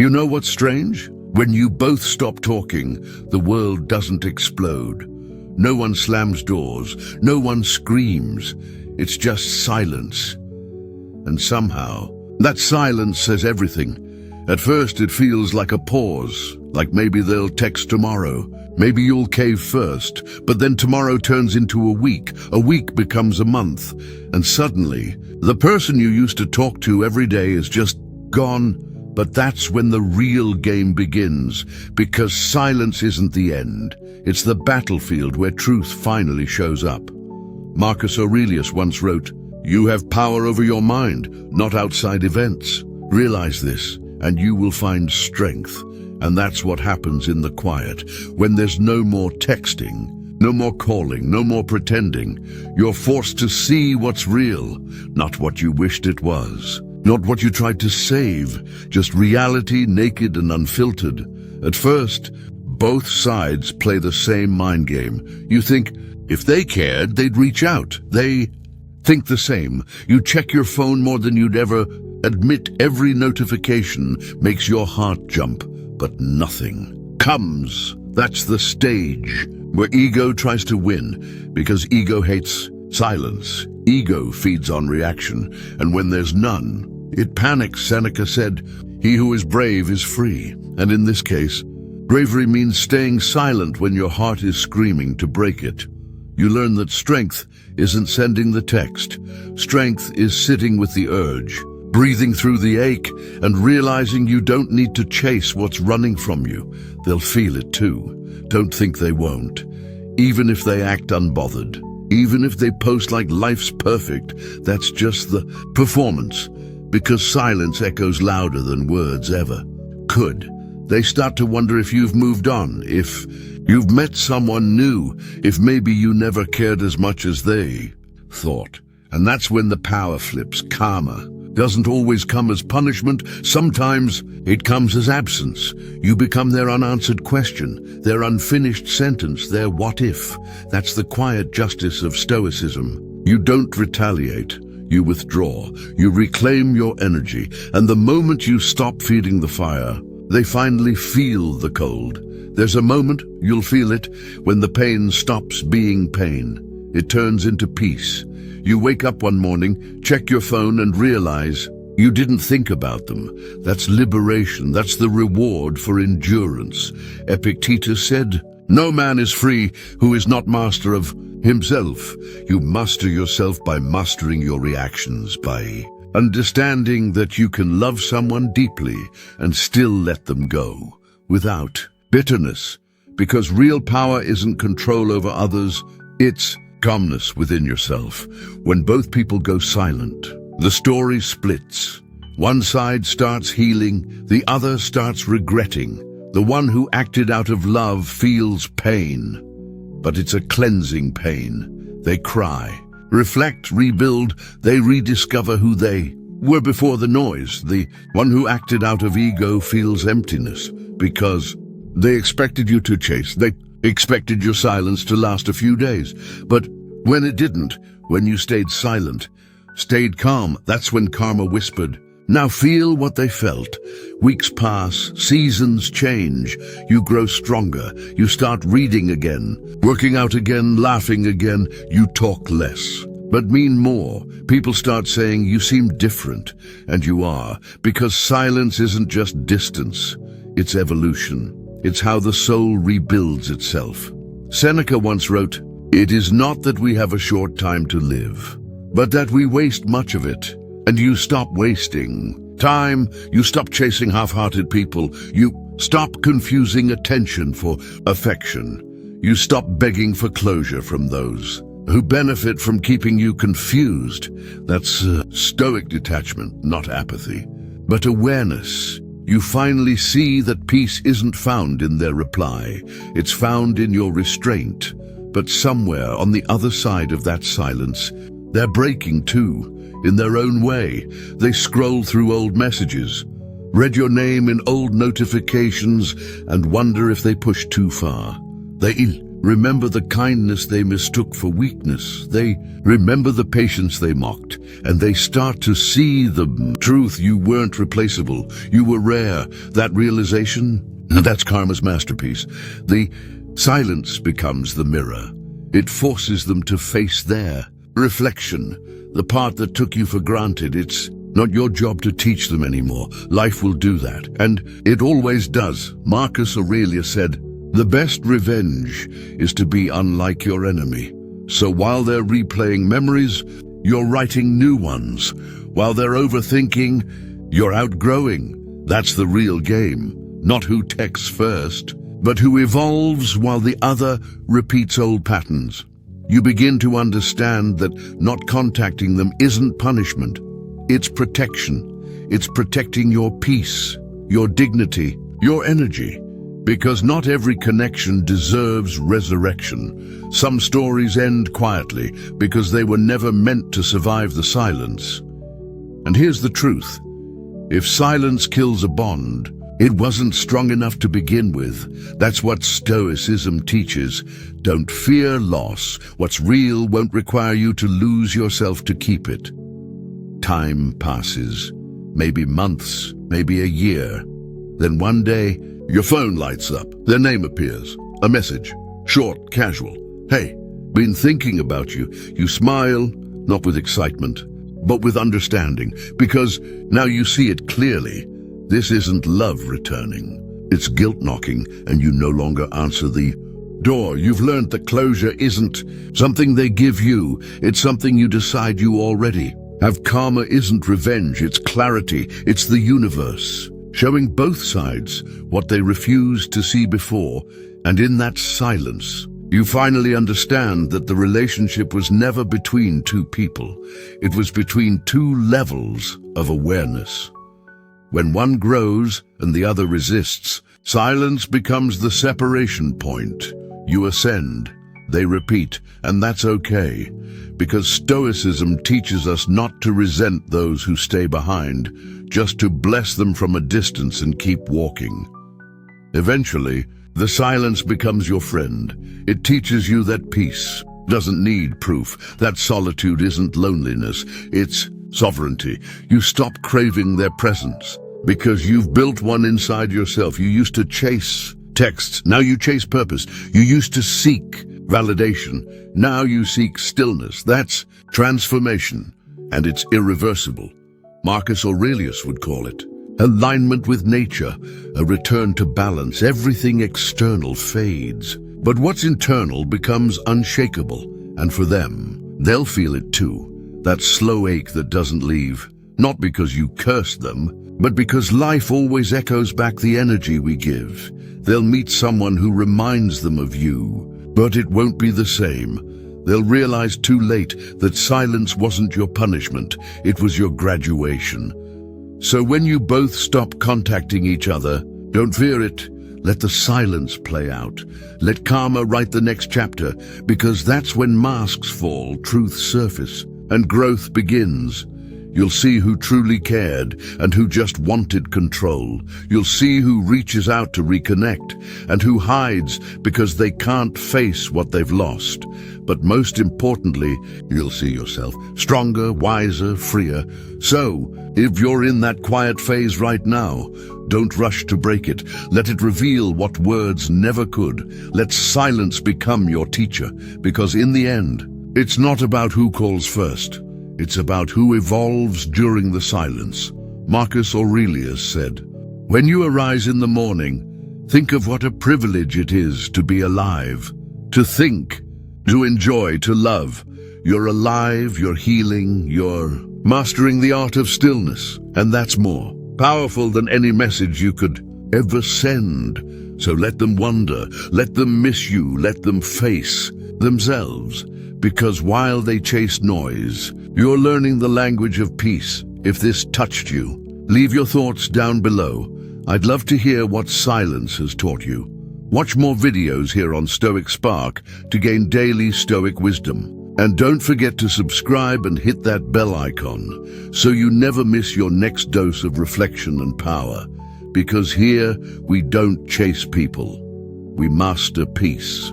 You know what's strange? When you both stop talking, the world doesn't explode. No one slams doors, no one screams. It's just silence. And somehow, that silence says everything. At first it feels like a pause, like maybe they'll text tomorrow. Maybe you'll cave first, but then tomorrow turns into a week becomes a month, and suddenly, the person you used to talk to every day is just gone. But that's when the real game begins, because silence isn't the end. It's the battlefield where truth finally shows up. Marcus Aurelius once wrote, "You have power over your mind, not outside events. Realize this, and you will find strength." And that's what happens in the quiet, when there's no more texting, no more calling, no more pretending. You're forced to see what's real, not what you wished it was. Not what you tried to save, just reality, naked and unfiltered. At first, both sides play the same mind game. You think, if they cared, they'd reach out. They think the same. You check your phone more than you'd ever admit. Every notification makes your heart jump, but nothing comes. That's the stage where ego tries to win, because ego hates silence. Ego feeds on reaction, and when there's none, it panics. Seneca said, "He who is brave is free." And in this case, bravery means staying silent when your heart is screaming to break it. You learn that strength isn't sending the text. Strength is sitting with the urge, breathing through the ache, and realizing you don't need to chase what's running from you. They'll feel it too. Don't think they won't. Even if they act unbothered, even if they post like life's perfect, that's just the performance. Because silence echoes louder than words ever could. They start to wonder if you've moved on, if you've met someone new, if maybe you never cared as much as they thought. And that's when the power flips. Karma doesn't always come as punishment. Sometimes it comes as absence. You become their unanswered question, their unfinished sentence, their what if. That's the quiet justice of Stoicism. You don't retaliate. You withdraw, you reclaim your energy, and the moment you stop feeding the fire, they finally feel the cold. There's a moment, you'll feel it, when the pain stops being pain. It turns into peace. You wake up one morning, check your phone, and realize you didn't think about them. That's liberation. That's the reward for endurance. Epictetus said, "No man is free who is not master of himself." You master yourself by mastering your reactions, by understanding that you can love someone deeply and still let them go without bitterness. Because real power isn't control over others, it's calmness within yourself. When both people go silent, the story splits. One side starts healing, the other starts regretting. The one who acted out of love feels pain, but it's a cleansing pain. They cry, reflect, rebuild. They rediscover who they were before the noise. The one who acted out of ego feels emptiness because they expected you to chase. They expected your silence to last a few days. But when it didn't, when you stayed silent, stayed calm, that's when karma whispered, "Now feel what they felt." Weeks pass, seasons change, you grow stronger, you start reading again, working out again, laughing again, you talk less, but mean more. People start saying you seem different, and you are, because silence isn't just distance, it's evolution. It's how the soul rebuilds itself. Seneca once wrote, "It is not that we have a short time to live, but that we waste much of it." And you stop wasting time, you stop chasing half-hearted people, you stop confusing attention for affection, you stop begging for closure from those who benefit from keeping you confused. That's stoic detachment, not apathy, but awareness. You finally see that peace isn't found in their reply, it's found in your restraint. But somewhere on the other side of that silence, they're breaking too. In their own way, they scroll through old messages, read your name in old notifications, and wonder if they pushed too far. They remember the kindness they mistook for weakness. They remember the patience they mocked, and they start to see the truth. You weren't replaceable. You were rare. That realization, that's karma's masterpiece. The silence becomes the mirror. It forces them to face their reflection, the part that took you for granted. It's not your job to teach them anymore. Life will do that, and it always does. Marcus Aurelius said, "The best revenge is to be unlike your enemy." So while they're replaying memories, you're writing new ones. While they're overthinking, you're outgrowing. That's the real game. Not who texts first, but who evolves while the other repeats old patterns. You begin to understand that not contacting them isn't punishment. It's protection. It's protecting your peace, your dignity, your energy. Because not every connection deserves resurrection. Some stories end quietly because they were never meant to survive the silence. And here's the truth. If silence kills a bond, it wasn't strong enough to begin with. That's what Stoicism teaches. Don't fear loss. What's real won't require you to lose yourself to keep it. Time passes, maybe months, maybe a year. Then one day, your phone lights up. Their name appears. A message. Short, casual. "Hey, been thinking about you." You smile, not with excitement, but with understanding, because now you see it clearly. This isn't love returning. It's guilt knocking, and you no longer answer the door. You've learned that closure isn't something they give you. It's something you decide you already have. Karma isn't revenge. It's clarity. It's the universe, showing both sides what they refused to see before. And in that silence, you finally understand that the relationship was never between two people. It was between two levels of awareness. When one grows and the other resists, silence becomes the separation point. You ascend, they repeat, and that's okay. Because Stoicism teaches us not to resent those who stay behind, just to bless them from a distance and keep walking. Eventually, the silence becomes your friend. It teaches you that peace doesn't need proof, that solitude isn't loneliness, it's sovereignty. You stop craving their presence because you've built one inside yourself. You used to chase texts, now you chase purpose. You used to seek validation, now you seek stillness. That's transformation, and it's irreversible. Marcus Aurelius would call it alignment with nature, a return to balance. Everything external fades, but what's internal becomes unshakable. And for them, they'll feel it too, that slow ache that doesn't leave. Not because you cursed them, but because life always echoes back the energy we give. They'll meet someone who reminds them of you, but it won't be the same. They'll realize too late that silence wasn't your punishment, it was your graduation. So when you both stop contacting each other, don't fear it. Let the silence play out. Let karma write the next chapter, because that's when masks fall, truth surface, and growth begins. You'll see who truly cared and who just wanted control. You'll see who reaches out to reconnect and who hides because they can't face what they've lost. But most importantly, you'll see yourself stronger, wiser, freer. So, if you're in that quiet phase right now, don't rush to break it. Let it reveal what words never could. Let silence become your teacher, because in the end, it's not about who calls first. It's about who evolves during the silence. Marcus Aurelius said, "When you arise in the morning, think of what a privilege it is to be alive, to think, to enjoy, to love. You're alive, you're healing, you're mastering the art of stillness, and that's more powerful than any message you could ever send. So let them wonder, let them miss you, let them face themselves. Because while they chase noise, you're learning the language of peace. If this touched you, leave your thoughts down below. I'd love to hear what silence has taught you. Watch more videos here on Stoic Spark to gain daily Stoic wisdom. And don't forget to subscribe and hit that bell icon so you never miss your next dose of reflection and power. Because here, we don't chase people. We master peace.